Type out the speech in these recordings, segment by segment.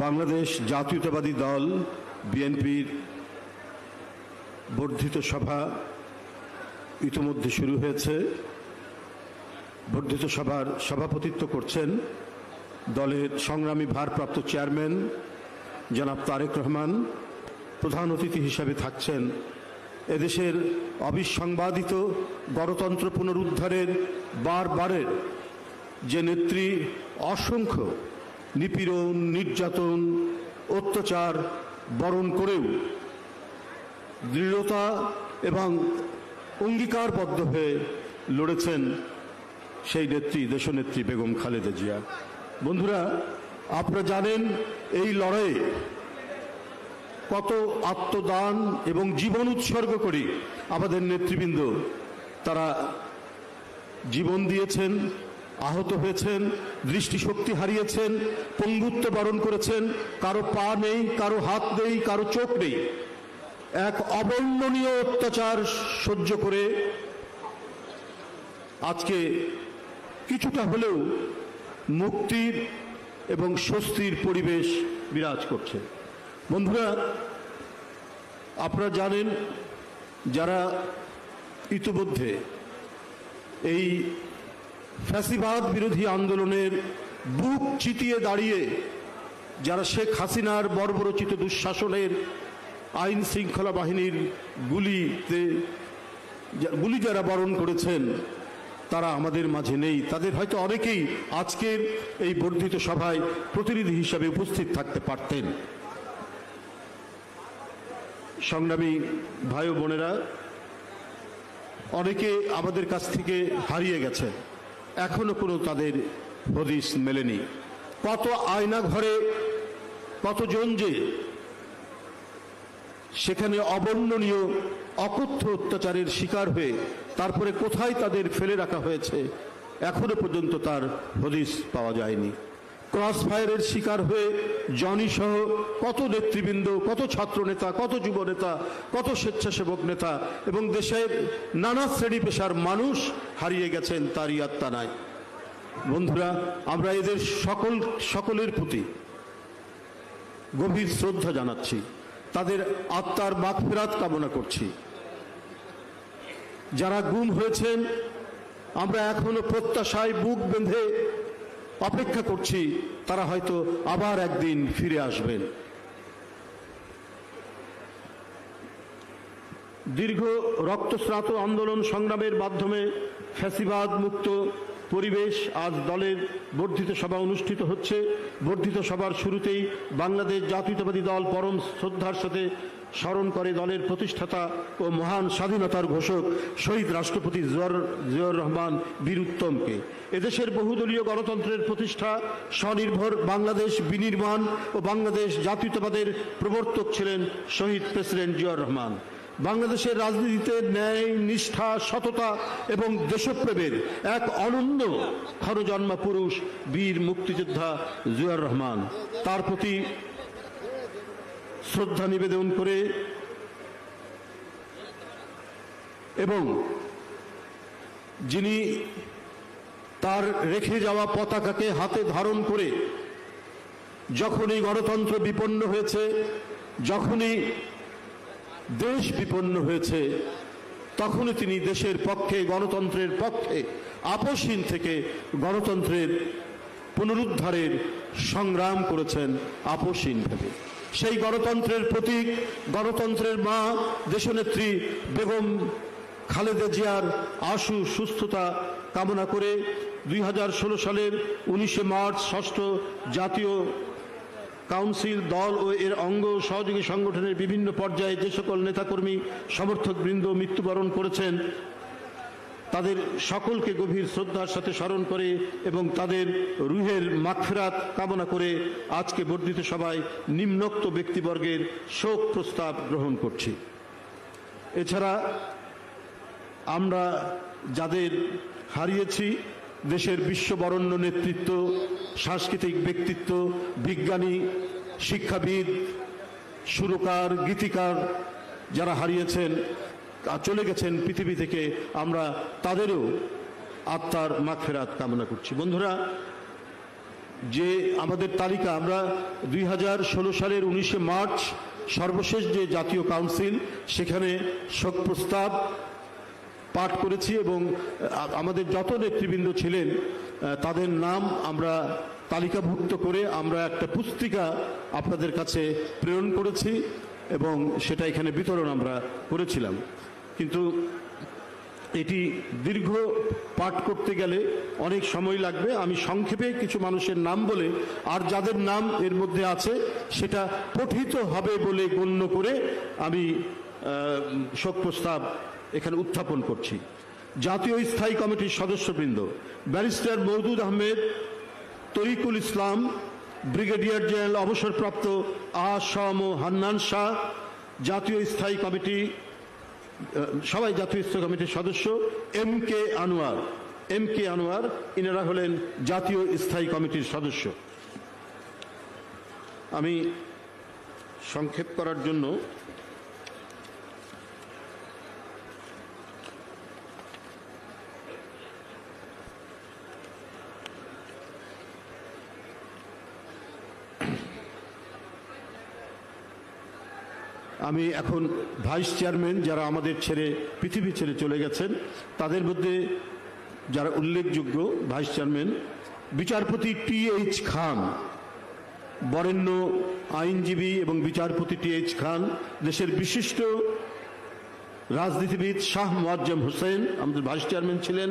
বাংলাদেশ জাতীয়তাবাদী দল বিএনপির বর্ধিত সভা ইতিমধ্যে শুরু হয়েছে। বর্ধিত সভার সভাপতিত্ব করছেন দলের সংগ্রামী ভারপ্রাপ্ত চেয়ারম্যান জনাব তারেক রহমান। প্রধান অতিথি হিসাবে থাকছেন এদেশের অবিসংবাদিত গণতন্ত্র পুনরুদ্ধারের বারবারের যে নেত্রী অসংখ্য নিপীড়ন, নির্যাতন, অত্যাচার বরণ করেও দৃঢ়তা এবং অঙ্গীকারবদ্ধ হয়ে লড়েছেন সেই নেত্রী, দেশনেত্রী বেগম খালেদা জিয়া। বন্ধুরা, আপনারা জানেন এই লড়াইয়ে কত আত্মদান এবং জীবন উৎসর্গ করে আমাদের নেতৃবৃন্দ তারা জীবন দিয়েছেন, আহত হয়েছেন, দৃষ্টিশক্তি হারিয়েছেন, পঙ্গুত্ব বরণ করেছেন, কারো পা নেই, কারো হাত নেই, কারো চোখ নেই। এক অবর্ণনীয় অত্যাচার সহ্য করে আজকে কিছুটা হলেও মুক্তির এবং স্বস্তির পরিবেশ বিরাজ করছে। বন্ধুরা, আপনারা জানেন যারা ইতিমধ্যে এই ফ্যাসিবাদ বিরোধী আন্দোলনের বুক চিতিয়ে দাঁড়িয়ে যারা শেখ হাসিনার বর্বরচিত দুঃশাসনের আইন শৃঙ্খলা বাহিনীর গুলি যারা বরণ করেছেন তারা আমাদের মাঝে নেই। তাদের হয়তো অনেকেই আজকের এই বর্ধিত সভায় প্রতিনিধি হিসাবে উপস্থিত থাকতে পারতেন। সংগ্রামী ভাই ও বোনেরা, অনেকে আমাদের কাছ থেকে হারিয়ে গেছে, এখনো কোনো তাদের হদিস মেলেনি। কত আয়না ঘরে কতজন যে সেখানে অবর্ণনীয় অকথ্য অত্যাচারের শিকার হয়ে তারপরে কোথায় তাদের ফেলে রাখা হয়েছে এখনো পর্যন্ত তার হদিস পাওয়া যায়নি। ক্রস ফায়ারের শিকার হয়ে জনি সহ কত নেতৃবৃন্দ, কত ছাত্র নেতা, কত যুব নেতা, কত স্বেচ্ছাসেবক নেতা এবং দেশের নানা শ্রেণী পেশার মানুষ হারিয়ে গেছেন, তারই আত্মা নাই। বন্ধুরা, আমরা এদের সকলের প্রতি গভীর শ্রদ্ধা জানাচ্ছি, তাদের আত্মার মাগফিরাত কামনা করছি। যারা গুম হয়েছেন আমরা এখনো প্রত্যাশায় বুক বেঁধে অপেক্ষা করছি, তারা হয়তো আবার একদিন ফিরে আসবেন। দীর্ঘ রক্তস্নাত আন্দোলন সংগ্রামের মাধ্যমে ফ্যাসিবাদ মুক্ত পরিবেশ আজ দলের বর্ধিত সভা অনুষ্ঠিত হচ্ছে। বর্ধিত সভার শুরুতেই বাংলাদেশ জাতীয়তাবাদী দল পরম শ্রদ্ধার সাথে স্মরণ করে দলের প্রতিষ্ঠাতা ও মহান স্বাধীনতার ঘোষক শহীদ রাষ্ট্রপতি জিয়াউর রহমান বীর উত্তমকে। এদেশের বহুদলীয় গণতন্ত্রের প্রতিষ্ঠা, স্বনির্ভর বাংলাদেশ বিনির্মাণ ও বাংলাদেশ জাতীয়তাবাদের প্রবর্তক ছিলেন শহীদ প্রেসিডেন্ট জিয়াউর রহমান। বাংলাদেশের রাজনীতিতে ন্যায়, নিষ্ঠা, সততা এবং দেশপ্রেমের এক অনন্য ক্ষণজন্মা পুরুষ বীর মুক্তিযোদ্ধা জিয়াউর রহমান। তার প্রতি শ্রদ্ধা নিবেদন করে এবং যিনি তার রেখে যাওয়া পতাকাকে হাতে ধারণ করে যখনই গণতন্ত্র বিপন্ন হয়েছে, যখনই দেশ বিপন্ন হয়েছে, তখনই তিনি দেশের পক্ষে, গণতন্ত্রের পক্ষে আপোষহীন থেকে গণতন্ত্রের পুনরুদ্ধারের সংগ্রাম করেছেন আপোষহীনভাবে। সেই গণতন্ত্রের প্রতীক, গণতন্ত্রের মা দেশনেত্রী বেগম খালেদা জিয়ার আশু সুস্থতা কামনা করে 2016 সালের 19 মার্চ ষষ্ঠ জাতীয় কাউন্সিল দল ও এর অঙ্গ সহযোগী সংগঠনের বিভিন্ন পর্যায়ে যে সকল নেতাকর্মী, সমর্থকবৃন্দ মৃত্যুবরণ করেছেন তাদের সকলকে গভীর শ্রদ্ধার সাথে স্মরণ করে এবং তাদের রুহের মাগফিরাত কামনা করে আজকে বর্ধিত সভায় নিম্নোক্ত ব্যক্তিবর্গের শোক প্রস্তাব গ্রহণ করছি। এছাড়া আমরা যাদের হারিয়েছি, দেশের বিশ্ববরেণ্য নেতৃত্ব, সাংস্কৃতিক ব্যক্তিত্ব, বিজ্ঞানী, শিক্ষাবিদ, সুরকার, গীতিকার যারা হারিয়েছেন, চলে গেছেন পৃথিবী থেকে, আমরা তাদেরও আত্মার মাগফিরাত কামনা করছি। বন্ধুরা, যে আমাদের তালিকা, আমরা 2016 সালের 19শে মার্চ সর্বশেষ যে জাতীয় কাউন্সিল, সেখানে শোক প্রস্তাব পাঠ করেছি এবং আমাদের যত নেতৃবৃন্দ ছিলেন তাদের নাম আমরা তালিকাভুক্ত করে আমরা একটা পুস্তিকা আপনাদের কাছে প্রেরণ করেছি এবং সেটা এখানে বিতরণ আমরা করেছিলাম। কিন্তু এটি দীর্ঘ পাঠ করতে গেলে অনেক সময় লাগবে। আমি সংক্ষেপে কিছু মানুষের নাম বলে, আর যাদের নাম এর মধ্যে আছে সেটা পঠিত হবে বলে গণ্য করে আমি শোক প্রস্তাব এখানে উত্থাপন করছি। জাতীয় স্থায়ী কমিটির সদস্যবৃন্দ: ব্যারিস্টার মওদুদ আহমেদ, তরিকুল ইসলাম, ব্রিগেডিয়ার জেনারেল অবসরপ্রাপ্ত আ.স.ম হান্নান শাহ। জাতীয় স্থায়ী কমিটি, সবাই জাতীয় স্থায়ী কমিটির সদস্য। এম.কে. আনোয়ার, ইনারা হলেন জাতীয় স্থায়ী কমিটির সদস্য। আমি সংক্ষেপ করার জন্য আমি এখন ভাইস চেয়ারম্যান যারা আমাদের পৃথিবী ছেড়ে চলে গেছেন তাদের মধ্যে যারা উল্লেখযোগ্য ভাইস চেয়ারম্যান: বিচারপতি T.H. খান, বরেণ্য আইনজীবী এবং বিচারপতি T.H. খান। দেশের বিশিষ্ট রাজনীতিবিদ শাহ মোয়াজ্জেম হোসেন আমাদের ভাইস চেয়ারম্যান ছিলেন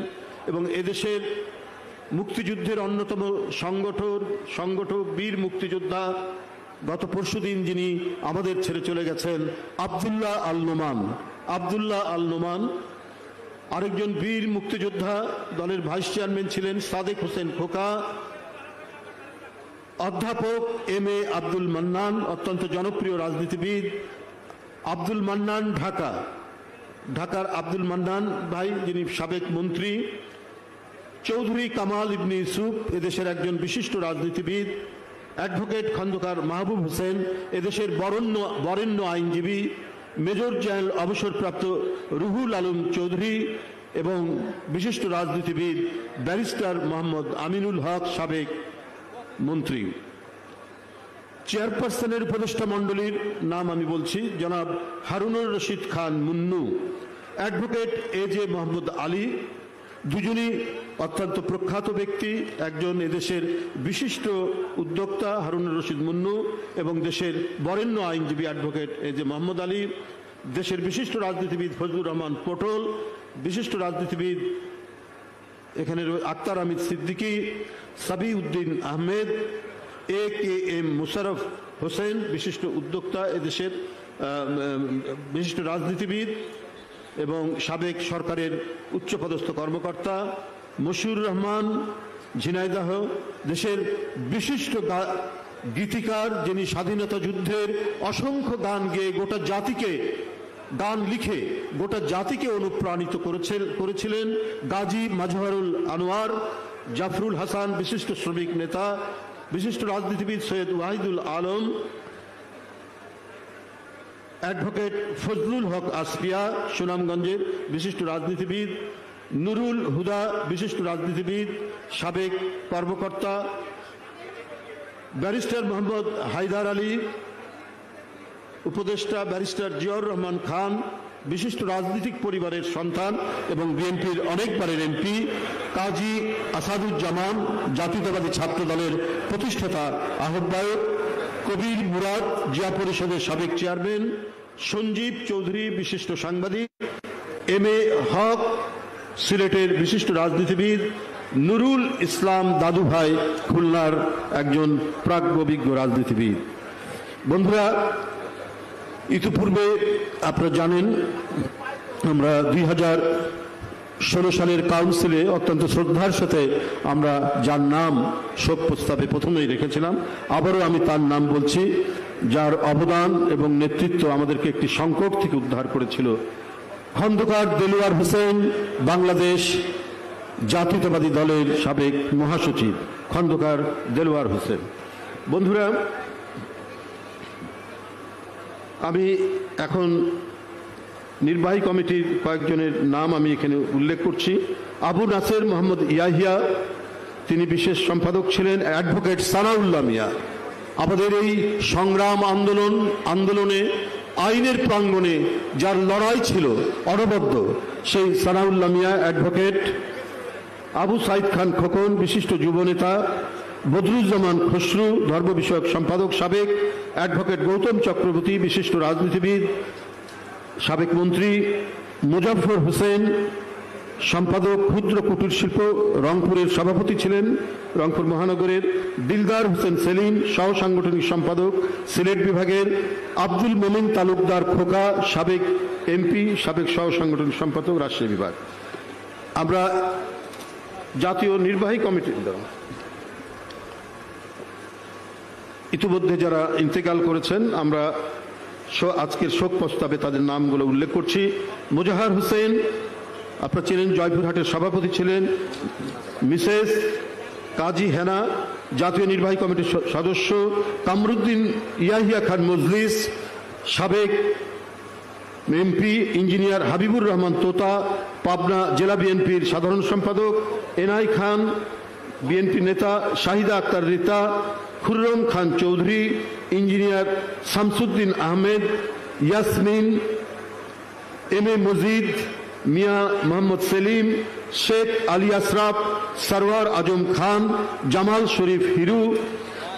এবং এদেশের মুক্তিযুদ্ধের অন্যতম সংগঠক বীর মুক্তিযোদ্ধা, গত পরশুদিন যিনি আমাদের ছেড়ে চলে গেছেন, আব্দুল্লাহ আল নোমান। আরেকজন বীর মুক্তিযোদ্ধা, দলের ভাইস চেয়ারম্যান ছিলেন সাদেক হোসেন খোকা। অধ্যাপক M.A. আব্দুল মান্নান, অত্যন্ত জনপ্রিয় রাজনীতিবিদ। আব্দুল মান্নান, ঢাকার আব্দুল মান্নান ভাই, যিনি সাবেক মন্ত্রী। চৌধুরী কামাল ইবনে ইউসুফ, এদেশের একজন বিশিষ্ট রাজনীতিবিদ। অ্যাডভোকেট খন্দকার মাহবুব হোসেন, এদেশের বরেণ্য আইনজীবী। মেজর জেনারেল অবসরপ্রাপ্ত রুহুল আলম চৌধুরী এবং বিশিষ্ট রাজনীতিবিদ ব্যারিস্টার মোহাম্মদ আমিনুল হক, সাবেক মন্ত্রী। চেয়ারপারসনের উপদেষ্টা মণ্ডলীর নাম আমি বলছি: জনাব হারুনুর রশিদ খান মুন্নু, অ্যাডভোকেট A.J. মোহাম্মদ আলী। দুজনই অত্যন্ত প্রখ্যাত ব্যক্তি। একজন এদেশের বিশিষ্ট উদ্যোক্তা হারুনুর রশিদ মুন্নু এবং দেশের বরেণ্য আইনজীবী অ্যাডভোকেট A.J. মোহাম্মদ আলী। দেশের বিশিষ্ট রাজনীতিবিদ ফজলুর রহমান পটল, বিশিষ্ট রাজনীতিবিদ এখানে আক্তার আহমেদ সিদ্দিকী, সাবিউদ্দিন আহমেদ, A.K.M. মুশারফ হোসেন, বিশিষ্ট উদ্যোক্তা, এদেশের বিশিষ্ট রাজনীতিবিদ এবং সাবেক সরকারের উচ্চপদস্থ কর্মকর্তা। মশিউর রহমান, ঝিনাইদহ, দেশের বিশিষ্ট গীতিকার, যিনি স্বাধীনতা যুদ্ধের অসংখ্য গান গেয়ে গান লিখে গোটা জাতিকে অনুপ্রাণিত করেছিলেন। গাজী মাজহারুল আনোয়ার। জাফরুল হাসান, বিশিষ্ট শ্রমিক নেতা। বিশিষ্ট রাজনীতিবিদ সৈয়দ ওয়াহিদুল আলম। অ্যাডভোকেট ফজলুল হক আসফিয়া, সুনামগঞ্জের বিশিষ্ট রাজনীতিবিদ। নুরুল হুদা, বিশিষ্ট রাজনীতিবিদ, সাবেক কর্মকর্তা। ব্যারিস্টার মোহাম্মদ হায়দার আলী, উপদেষ্টা। ব্যারিস্টার জিয়াউর রহমান খান, বিশিষ্ট রাজনৈতিক পরিবারের সন্তান এবং বিএনপির অনেকবারের এমপি। কাজী আসাদুজ্জামান, জাতীয়তাবাদী ছাত্র দলের প্রতিষ্ঠাতা আহ্বায়ক। কবির মুরাদ, জিয়া পরিষদের সাবেক চেয়ারম্যান। সঞ্জীব চৌধুরী, বিশিষ্ট সাংবাদিক। M.A. হক, সিলেটের বিশিষ্ট রাজনীতিবিদ। নুরুল ইসলাম দাদুভাই, খুলনার একজন প্রাজ্ঞবিজ্ঞ রাজনীতিবিদ। বন্ধুরা, ইতিপূর্বে আপনারা জানেন আমরা 2016 সালের কাউন্সিলে অত্যন্ত শ্রদ্ধার সাথে আমরা যার নাম শোক প্রস্তাবে প্রথমেই রেখেছিলাম, আবারও আমি তার নাম বলছি, যার অবদান এবং নেতৃত্ব আমাদেরকে একটি সংকট থেকে উদ্ধার করেছিল: খন্দকার দেলোয়ার হোসেন, বাংলাদেশ জাতীয়তাবাদী দলের সাবেক মহাসচিব খন্দকার দেলোয়ার হোসেন। বন্ধুরা, আমি এখন নির্বাহী কমিটির কয়েকজনের নাম আমি এখানে উল্লেখ করছি। আবু নাসের মোহাম্মদ ইয়াহিয়া, তিনি বিশেষ সম্পাদক ছিলেন। অ্যাডভোকেট সানাউল্লাহ মিয়া, আমাদের এই সংগ্রাম আন্দোলনে আইনের প্রাঙ্গণে যার লড়াই ছিল অনবদ্য, সেই সানাউল্লাহ মিয়া অ্যাডভোকেট। আবু সাইদ খান খোকন, বিশিষ্ট যুবনেতা। বদরুজ্জামান খসরু, ধর্ম বিষয়ক সম্পাদক সাবেক। অ্যাডভোকেট গৌতম চক্রবর্তী, বিশিষ্ট রাজনীতিবিদ, সাবেক মন্ত্রী। মুজাফফর হোসেন, সম্পাদক ক্ষুদ্র কুটির শিল্প, রংপুরের সভাপতি ছিলেন রংপুর মহানগরের। দিলদার হোসেন সেলিম, সহ সাংগঠনিক সম্পাদক সিলেট বিভাগের। আব্দুল মোমিন তালুকদার খোকা, সাবেক এমপি, সাবেক সহ সাংগঠনিক সম্পাদক রাজশাহী বিভাগ। আমরা জাতীয় নির্বাহী কমিটির ইতিমধ্যে যারা ইন্তেকাল করেছেন, আমরা আজকের শোক প্রস্তাবে তাদের নামগুলো উল্লেখ করছি। মুজাহার হোসেন, আপনারা ছিলেন, জয়পুরহাটের সভাপতি ছিলেন। মিসেস কাজী হেনা, জাতীয় নির্বাহী কমিটির সদস্য। কামরুদ্দিন ইয়াহিয়া খান মজলিস, সাবেক এমপি। ইঞ্জিনিয়ার হাবিবুর রহমান তোতা, পাবনা জেলা বিএনপির সাধারণ সম্পাদক। এনআই খান, বিএনপি নেতা। Shahida Akter Rita. Khurram Khan Chowdhury. Engineer Shamsuddin Ahmed. Yasmin, M A Majid, Mia Mohammad Selim, Sheikh Ali Ashraf, Sarwar Azam Khan, Jamal Sharif Hiru,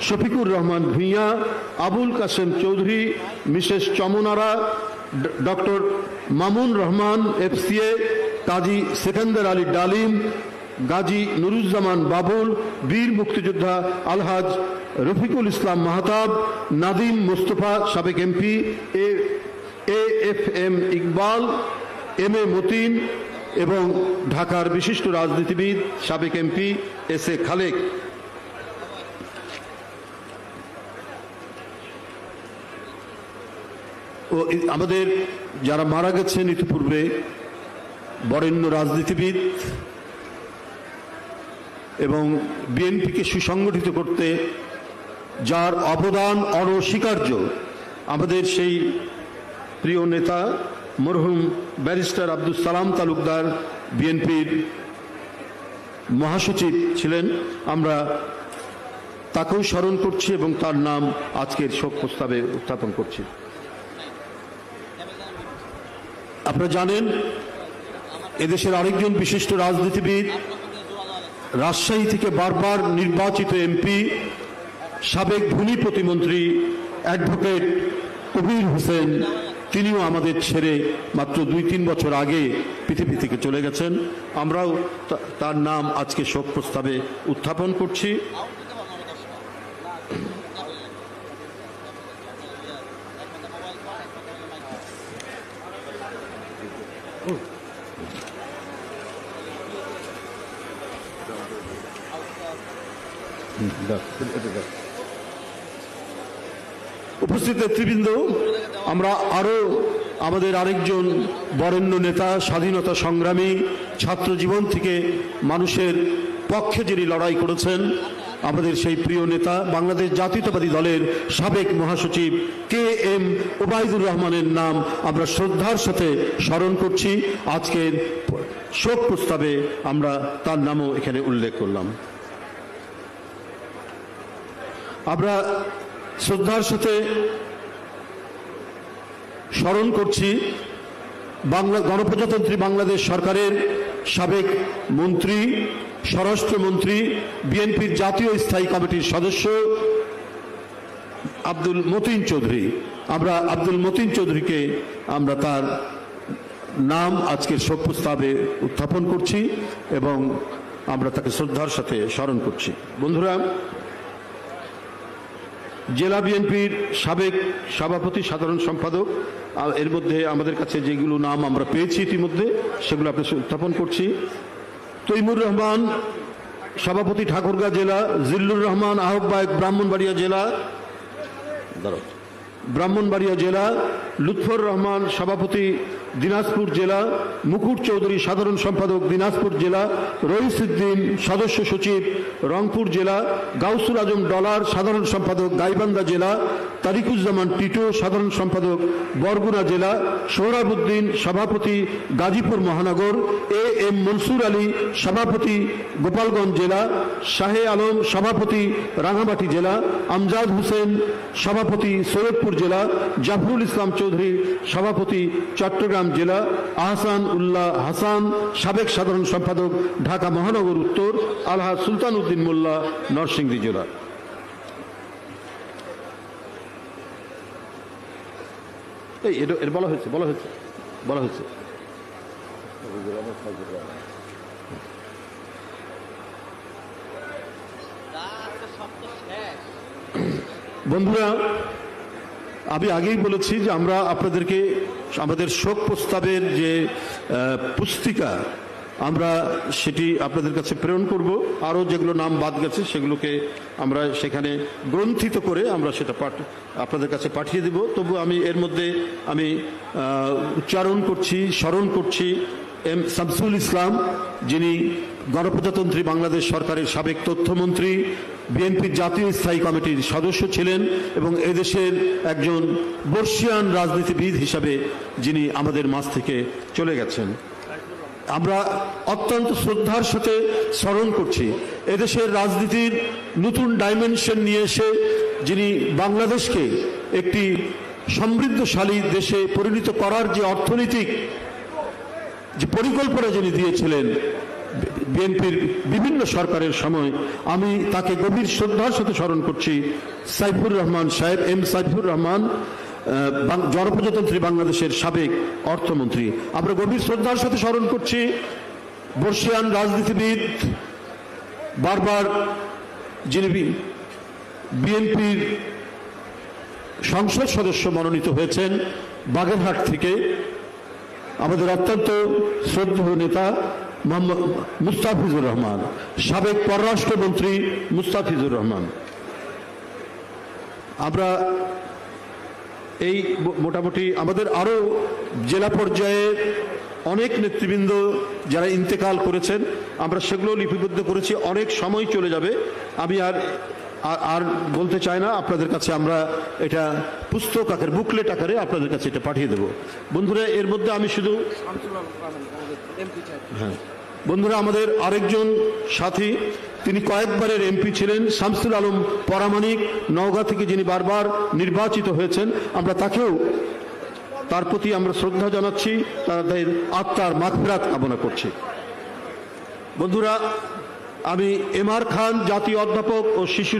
Shafiqur Rahman Bhuiyan, Abul Kashem Chowdhury, Mrs Chamanara, doctor Mamun Rahman FCA, Kazi Sekendar Ali Dalim, Gazi Nuruzzaman Babul, বীর মুক্তিযোদ্ধা আলহাজ রফিকুল ইসলাম মাহতাব, নাদিম মোস্তফা, সাবেক MP. AFM Iqbal, M A Matin এবং ঢাকার বিশিষ্ট রাজনীতিবিদ, সাবেক এমপি এস এ খালেক। ও আমাদের যারা মারা গেছেন ইতিপূর্বে, বরেণ্য রাজনীতিবিদ এবং বিএনপিকে সুসংগঠিত করতে যার অবদান অনস্বীকার্য, আমাদের সেই প্রিয় নেতা মরহুম ব্যারিস্টার আব্দুল সালাম তালুকদার, বিএনপির মহাসচিব ছিলেন। আমরা তাকেও স্মরণ করছি এবং তার নাম আজকের শোক প্রস্তাবে উত্থাপন করছি। আপনারা জানেন, এদেশের আরেকজন বিশিষ্ট রাজনীতিবিদ, রাজশাহী থেকে বারবার নির্বাচিত এমপি, সাবেক ভূমি প্রতিমন্ত্রী অ্যাডভোকেট কবির হোসেন, তিনিও আমাদের ছেড়ে মাত্র 2-3 বছর আগে পৃথিবী থেকে চলে গেছেন। আমরাও তার নাম আজকে শোক প্রস্তাবে উত্থাপন করছি। উপস্থিত নেতৃবৃন্দ, আমরা আরো আমাদের আরেকজন বরেণ্য নেতা, স্বাধীনতা সংগ্রামী, ছাত্র জীবন থেকে মানুষের পক্ষে যিনি লড়াই করেছেন, আমাদের সেই প্রিয় নেতা, বাংলাদেশ জাতীয়তাবাদী দলের সাবেক মহাসচিব কে এম ওবায়দুর রহমানের নাম আমরা শ্রদ্ধার সাথে স্মরণ করছি। আজকের শোক প্রস্তাবে আমরা তার নামও এখানে উল্লেখ করলাম। আমরা শ্রদ্ধার সাথে স্মরণ করছি গণপ্রজাতন্ত্রী বাংলাদেশ সরকারের সাবেক মন্ত্রী, স্বরাষ্ট্রমন্ত্রী, বিএনপির জাতীয় স্থায়ী কমিটির সদস্য আব্দুল মতিন চৌধুরী। আমরা আব্দুল মতিন চৌধুরীকে আমরা তার নাম আজকের শোক প্রস্তাবে উত্থাপন করছি এবং আমরা তাকে শ্রদ্ধার সাথে স্মরণ করছি। বন্ধুরা, জেলা বিএনপির সাবেক সভাপতি, সাধারণ সম্পাদক, এর মধ্যে আমাদের কাছে যেগুলো নাম আমরা পেয়েছি ইতিমধ্যে সেগুলো আপনার উত্থাপন করছি। তৈমুর রহমান, সভাপতি ঠাকুরগাঁও জেলা। জিল্লুর রহমান, আহ্বায়ক ব্রাহ্মণবাড়িয়া জেলা। লুৎফর রহমান, সভাপতি দিনাজপুর জেলা, মুকুট চৌধুরী সাধারণ সম্পাদক দিনাজপুর জেলা, রইসুদ্দিন সদস্য সচিব রংপুর জেলা, গাউসুল আজম ডলার সাধারণ সম্পাদক গাইবান্ধা জেলা, তারিকুজ্জামান টিটো সাধারণ সম্পাদক বরগুনা জেলা, সোহরাবুদ্দিন সভাপতি গাজীপুর মহানগর, এ এম মনসুর আলী সভাপতি গোপালগঞ্জ জেলা, শাহে আলম সভাপতি রাঙামাটি জেলা, আমজাদ হোসেন সভাপতি সৈয়দপুর জেলা, জাফরুল ইসলাম চৌধুরী সভাপতি চট্টগ্রাম জেলা, আহসান উল্লাহ হাসান সাবেক সাধারণ সম্পাদক ঢাকা মহানগর উত্তর, আলহাজ সুলতান উদ্দিন মোল্লা নরসিংদী জেলা। এর বলা হয়েছে বন্ধুরা, আমি আগেই বলেছি যে আমরা আপনাদেরকে আমাদের শোক প্রস্তাবের যে পুস্তিকা আমরা সেটি আপনাদের কাছে প্রেরণ করব। আরও যেগুলো নাম বাদ গেছে সেগুলোকে আমরা সেখানে গ্রন্থিত করে আমরা সেটা আপনাদের কাছে পাঠিয়ে দেব। তবু আমি এর মধ্যে আমি স্মরণ করছি এম শামসুল ইসলাম, যিনি গণপ্রজাতন্ত্রী বাংলাদেশ সরকারের সাবেক তথ্যমন্ত্রী, বিএনপির জাতীয় স্থায়ী কমিটির সদস্য ছিলেন এবং এদেশের একজন বর্ষিয়ান রাজনীতিবিদ হিসাবে যিনি আমাদের মাঝ থেকে চলে গেছেন। আমরা অত্যন্ত শ্রদ্ধার সাথে স্মরণ করছি এদেশের রাজনীতির নতুন ডাইমেনশন নিয়ে এসে যিনি বাংলাদেশকে একটি সমৃদ্ধশালী দেশে পরিণত করার যে অর্থনৈতিক যে পরিকল্পনা যিনি দিয়েছিলেন বিএনপির বিভিন্ন সরকারের সময়, আমি তাকে গভীর শ্রদ্ধার সাথে স্মরণ করছি। সাইফুর রহমান সাহেব, এম সাইফুর রহমান, গণপ্রজাতন্ত্রী বাংলাদেশের সাবেক অর্থমন্ত্রী। আমরা গভীর শ্রদ্ধার সাথে স্মরণ করছি বর্ষিয়ান রাজনীতিবিদ, বারবার যিনি বিএনপির সংসদ সদস্য মনোনীত হয়েছেন বাগেরহাট থেকে, আমাদের অত্যন্ত শ্রদ্ধেয় নেতা মোহাম্মদ মুস্তাফিজুর রহমান, সাবেক পররাষ্ট্রমন্ত্রী মুস্তাফিজুর রহমান। আমরা এই মোটামুটি আমাদের আরও জেলা পর্যায়ে অনেক নেতৃবৃন্দ যারা ইন্তেকাল করেছেন আমরা সেগুলো লিপিবদ্ধ করেছি। অনেক সময় চলে যাবে, আমি আর বলতে চাই না। আপনাদের কাছে আমরা এটা পুস্তক আকারে, বুকলেট আকারে আপনাদের কাছে এটা পাঠিয়ে দেব। বন্ধুরা, এর মধ্যে আমি শুধু বন্ধুরা আমাদের আরেকজন সাথী, তিনি কয়েকবারের এমপি ছিলেন, শামসুল আলম পরামানিক, নওগাঁ থেকে, যিনি বারবার নির্বাচিত হয়েছেন। আমরা তাকেও, তার প্রতি আমরা শ্রদ্ধা জানাচ্ছি, তাদের আত্মার মাগফিরাত কামনা করছি। বন্ধুরা, আমি এমআর খান, জাতীয় অধ্যাপক ও শিশু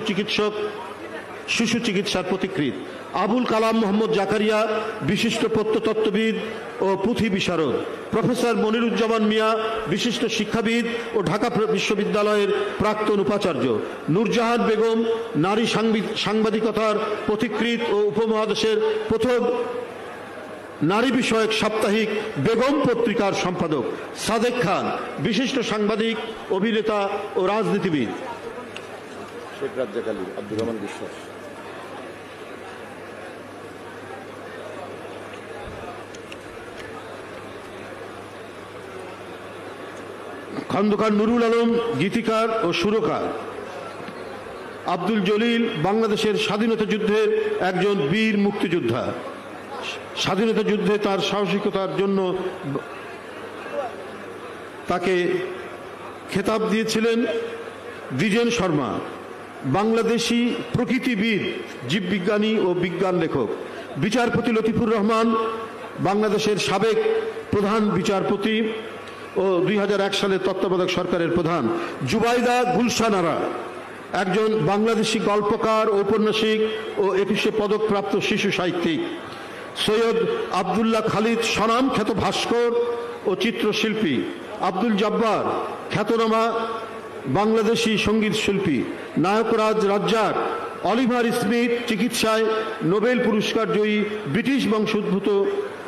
চিকিৎসার পথিকৃৎ, আবুল কালাম মোহাম্মদ জাকারিয়া, বিশিষ্ট প্রত্নতত্ত্ববিদ ও পুঁথি বিশারদ, প্রফেসর মনিরুজ্জামান মিয়া, বিশিষ্ট শিক্ষাবিদ ও ঢাকা বিশ্ববিদ্যালয়ের প্রাক্তন উপাচার্য, নূরজাহান বেগম, নারী সাংবাদিকতার পথিকৃৎ ও উপমহাদেশের প্রথম নারী বিষয়ক সাপ্তাহিক বেগম পত্রিকার সম্পাদক, সাদেক খান, বিশিষ্ট সাংবাদিক, অভিনেতা ও রাজনীতিবিদ, শেখ রাজ্জাক আলী, আব্দুর রহমান বিশ্বাস, খন্দকার নুরুল আলম, গীতিকার ও সুরকার, আব্দুল জলিল, বাংলাদেশের স্বাধীনতা যুদ্ধের একজন বীর মুক্তিযোদ্ধা। স্বাধীনতা যুদ্ধে তার সাহসিকতার জন্য তাকে খেতাব দিয়েছিলেন দ্বিজেন শর্মা। বাংলাদেশি প্রকৃতিবিদ, জীববিজ্ঞানী ও বিজ্ঞান লেখক। বিচারপতি লতিফুর রহমান, বাংলাদেশের সাবেক প্রধান বিচারপতি ও 2001 সালে তত্ত্বাবধায়ক সরকারের প্রধান। জুবাইদা গুলশান আরা, একজন বাংলাদেশি গল্পকার, ঔপন্যাসিক ও 21শে পদকপ্রাপ্ত শিশু সাহিত্যিক। সৈয়দ আবদুল্লাহ খালিদ, স্বনামখ্যাত ভাস্কর ও চিত্রশিল্পী। আব্দুল জব্বার, খ্যাতনামা বাংলাদেশি সঙ্গীত শিল্পী। নায়করাজ রাজ্জাক, অলিভার স্মিথ, চিকিৎসায় নোবেল পুরস্কার জয়ী ব্রিটিশ বংশোদ্ভূত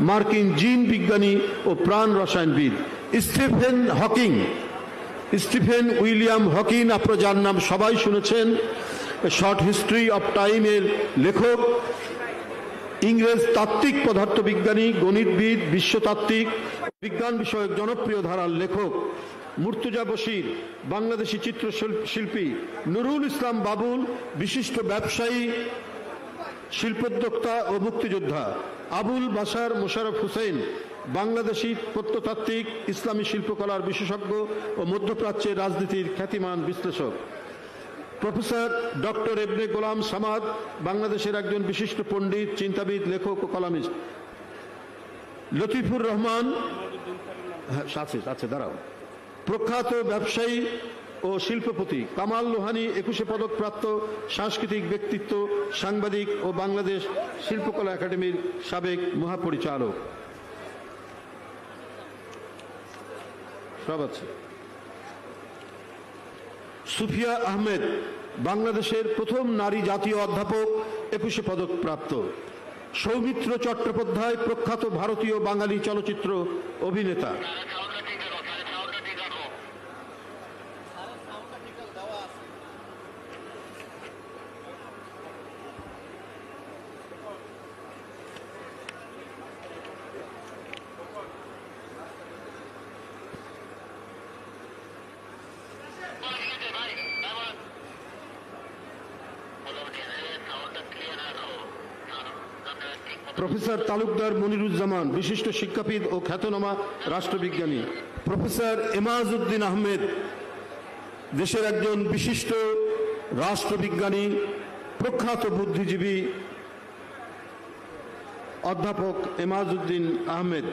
মার্কিন জিন বিজ্ঞানী ও প্রাণ রসায়নবিদ। স্টিফেন উইলিয়াম হকিং, আপনারা যার নাম সবাই শুনেছেন, শর্ট হিস্ট্রি অফ টাইম এর লেখক। ইংরেজ তাত্ত্বিক পদার্থবিজ্ঞানী, গণিতবিদ, বিশ্বতাত্ত্বিক, বিজ্ঞান বিষয়ক জনপ্রিয় ধারার লেখক মুর্তজা বশির, বাংলাদেশি চিত্রশিল্পী নুরুল ইসলাম বাবুল, বিশিষ্ট ব্যবসায়ী, শিল্পোদ্যোক্তা ও মুক্তিযোদ্ধা আবুল বাশার মোশাররফ হোসেন, বাংলাদেশি প্রত্নতাত্ত্বিক, ইসলামী শিল্পকলার বিশেষজ্ঞ ও মধ্যপ্রাচ্যের রাজনীতির খ্যাতিমান বিশ্লেষক। প্রফেসর ডক্টর ইবনে গোলাম সামাদ, বাংলাদেশের একজন বিশিষ্ট পণ্ডিত, চিন্তাবিদ, লেখক ও কলামিস্ট। লতিফুর রহমান, দাঁড়াও, প্রখ্যাত ব্যবসায়ী ও শিল্পপতি। কামাল লোহানী, 21 পদকপ্রাপ্ত সাংস্কৃতিক ব্যক্তিত্ব, সাংবাদিক ও বাংলাদেশ শিল্পকলা একাডেমির সাবেক মহাপরিচালক। সব আছে। সুফিয়া আহমেদ, বাংলাদেশের প্রথম নারী জাতীয় অধ্যাপক, 21 পদকপ্রাপ্ত। সৌমিত্র চট্টোপাধ্যায়, প্রখ্যাত ভারতীয় বাঙালি চলচ্চিত্র অভিনেতা। প্রফেসর তালুকদার মনিরুজ্জামান, বিশিষ্ট শিক্ষাবিদ ও খ্যাতনামা রাষ্ট্রবিজ্ঞানী। প্রফেসর এমাজউদ্দিন আহমেদ, দেশের একজন বিশিষ্ট রাষ্ট্রবিজ্ঞানী, প্রখ্যাত বুদ্ধিজীবী অধ্যাপক এমাজউদ্দিন আহমেদ।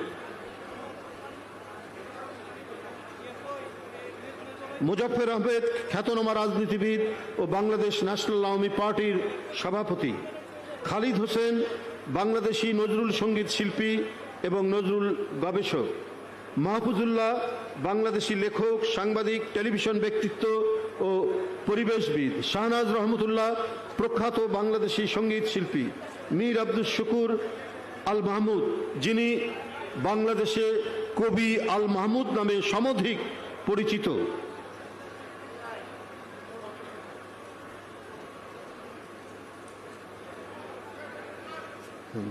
মুজাফফর আহমেদ, খ্যাতনামা রাজনীতিবিদ ও বাংলাদেশ ন্যাশনাল আওয়ামী পার্টির সভাপতি। খালিদ হোসেন, বাংলাদেশি নজরুল সঙ্গীত শিল্পী এবং নজরুল গবেষক। মাহফুজুল্লাহ, বাংলাদেশি লেখক, সাংবাদিক, টেলিভিশন ব্যক্তিত্ব ও পরিবেশবিদ। শাহনাজ রহমতুল্লাহ, প্রখ্যাত বাংলাদেশি সঙ্গীত শিল্পী। মীর আব্দুল শুকুর আল মাহমুদ, যিনি বাংলাদেশে কবি আল মাহমুদ নামে সমধিক পরিচিত।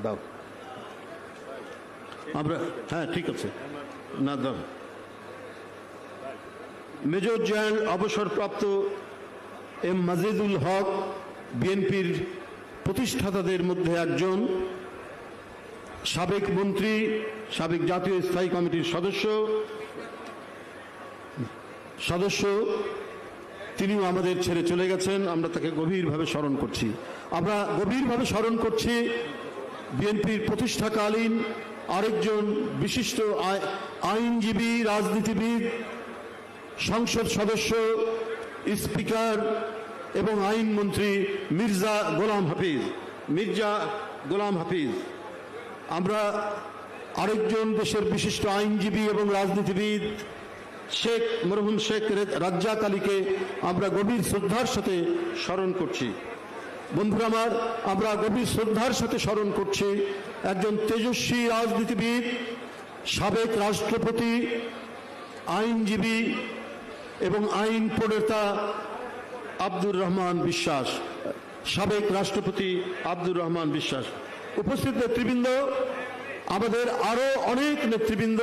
দাও আমরা, হ্যাঁ ঠিক আছে, না দাও। মেজর জেনারেল অবসরপ্রাপ্ত এম মাজেদুল হক, বিএনপির প্রতিষ্ঠাতাদের মধ্যে একজন, সাবেক মন্ত্রী, সাবেক জাতীয় স্থায়ী কমিটির সদস্য, তিনিও আমাদের ছেড়ে চলে গেছেন। আমরা তাকে গভীরভাবে স্মরণ করছি। আমরা গভীরভাবে স্মরণ করছি বিএনপির প্রতিষ্ঠাকালীন আরেকজন বিশিষ্ট আইনজীবী, রাজনীতিবিদ, সংসদ সদস্য, স্পিকার এবং আইনমন্ত্রী মির্জা গোলাম হাফিজ। আমরা আরেকজন দেশের বিশিষ্ট আইনজীবী এবং রাজনীতিবিদ মরহুম শেখ রাজ্জাক আলীকে আমরা গভীর শ্রদ্ধার সাথে স্মরণ করছি। বন্ধুরা আমার, আমরা গভীর শ্রদ্ধার সাথে স্মরণ করছি একজন তেজস্বী রাজনীতিবিদ, সাবেক রাষ্ট্রপতি, আইনজীবী এবং আইন প্রণেতা আব্দুর রহমান বিশ্বাস, সাবেক রাষ্ট্রপতি আব্দুর রহমান বিশ্বাস। উপস্থিত নেতৃবৃন্দ, আমাদের আরো অনেক নেতৃবৃন্দ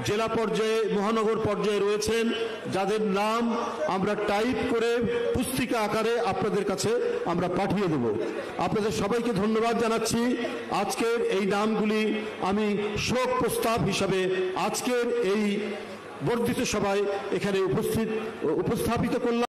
জেলা পর্যায়ে, মহানগর পর্যায়ে রয়েছেন, যাদের নাম আমরা টাইপ করে পুস্তিকা আকারে আপনাদের কাছে আমরা পাঠিয়ে দেব। আপনাদের সবাইকে ধন্যবাদ জানাচ্ছি। আজকের এই নামগুলি আমি শোক প্রস্তাব হিসাবে আজকের এই বর্ধিত সভায় এখানে উপস্থাপিত করলাম।